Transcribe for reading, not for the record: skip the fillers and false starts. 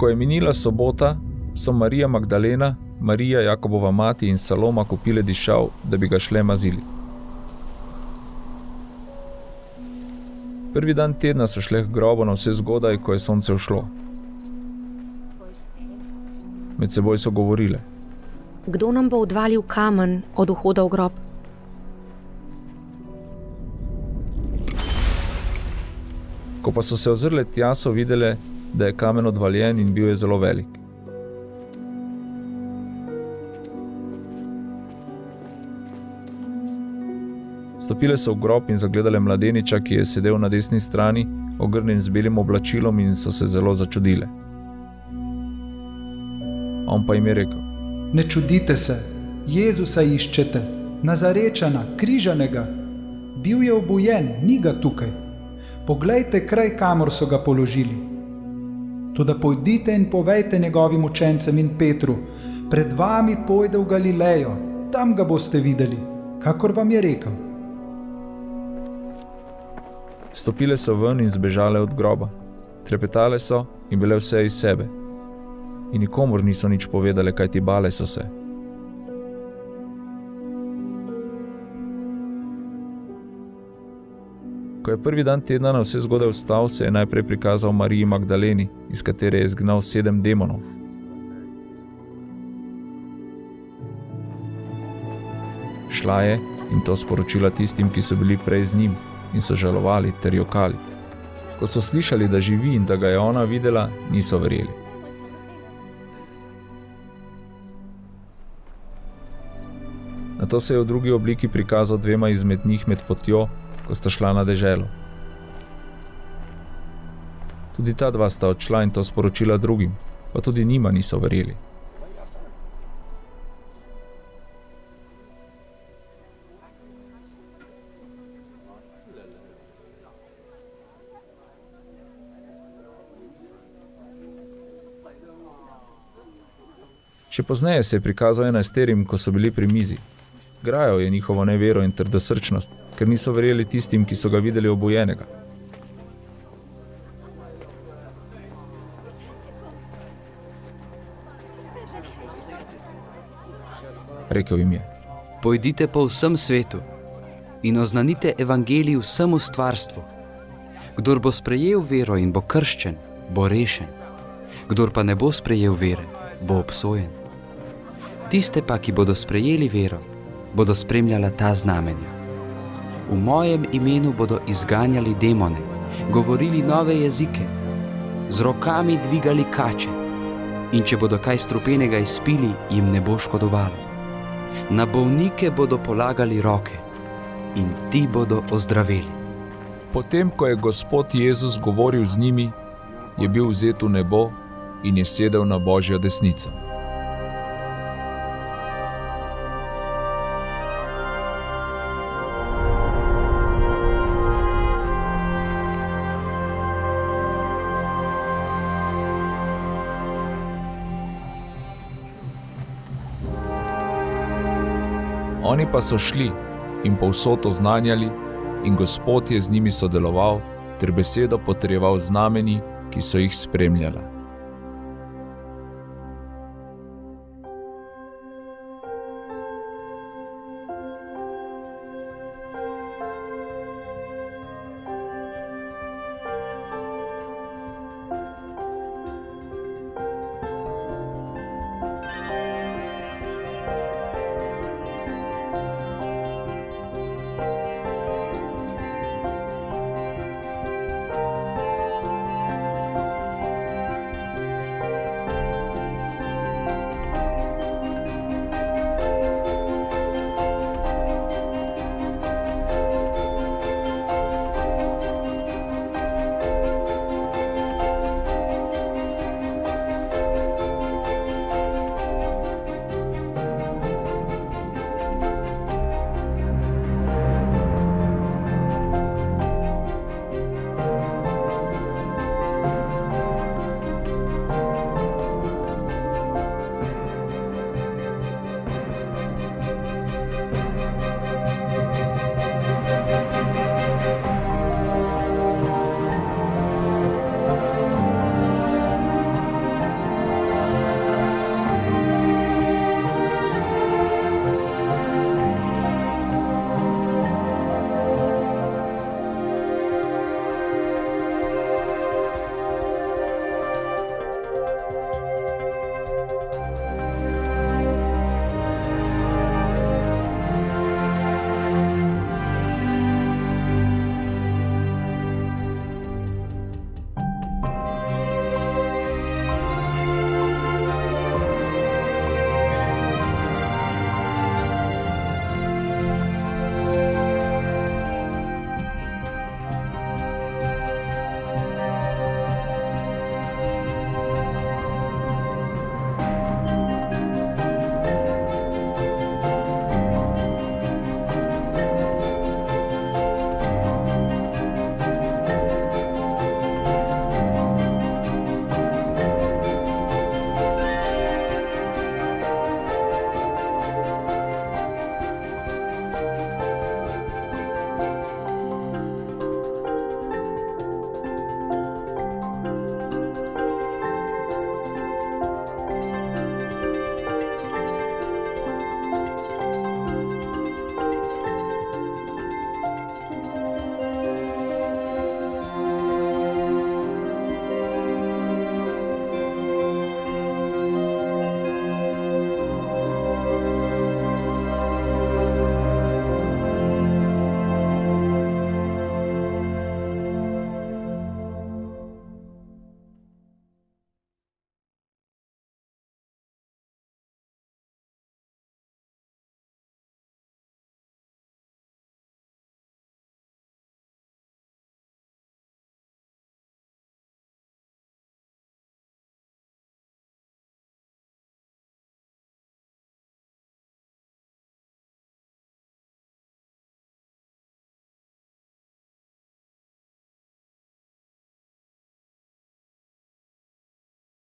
Ko je minila sobota, so Marija Magdalena, Marija Jakobova mati in Saloma kupile dišav, da bi ga šle mazili. Prvi dan tedna so šle k grobu na vse zgodaj, ko je sonce vzšlo. Med seboj so govorile: Kdo nam bo odvalil kamen od vhoda v grob? Ko pa so se ozrle tja, so videle, da je kamen odvaljen in bil je zelo velik. Stopile so v grob in zagledale mladeniča, ki je sedel na desni strani, ogrnjen z belim oblačilom, in so se zelo začudile. On pa jim je rekel: Ne čudite se, Jezusa iščete, Nazarečana, križanega. Bil je obujen, ni ga tukaj. Poglejte kraj, kamor so ga položili. Toda pojdite in povejte njegovim učencem in Petru: Pred vami pojde v Galilejo, tam ga boste videli, kakor vam je rekel. Stopile so ven in zbežale od groba. Trepetale so in bile vse iz sebe. In nikomur niso nič povedale, kajti bale so se. Ko je prvi dan tedna na vse zgodaj vstal, se je najprej prikazal Mariji Magdaleni, iz katere je izgnal 7 demonov. Šla je in to sporočila tistim, ki so bili prej z njim, in so žalovali ter jokali. Ko so slišali, da živi in da ga je ona videla, niso verjeli. Nato se je v drugi obliki prikazal 2 izmed njih med potjo, ko sta šla na deželo. Tudi ta 2 sta odšla in to sporočila drugim, pa tudi njima niso verjeli. Še pozneje se je prikazal 11, ko so bili pri mizi. Grajal je njihovo nevero in trdosrčnost, ker niso verjeli tistim, ki so ga videli obujenega. Rekel jim je: Pojdite po vsem svetu in oznanite evangelij vsemu stvarstvu. Kdor bo sprejel vero in bo krščen, bo rešen. Kdor pa ne bo sprejel vere, bo obsojen. Tiste pa, ki bodo sprejeli vero, bodo spremljala ta znamenja. V mojem imenu bodo izganjali demone, govorili nove jezike, z rokami dvigali kače, in če bodo kaj strupenega izpili, jim ne bo škodovalo. Na bolnike bodo polagali roke in ti bodo ozdraveli. Potem, ko je Gospod Jezus govoril z njimi, je bil vzet v nebo in je sedel na Božjo desnico. Oni pa so šli in povsod oznanjali, in Gospod je z njimi sodeloval ter besedo potrjeval znamenji, ki so jih spremljala.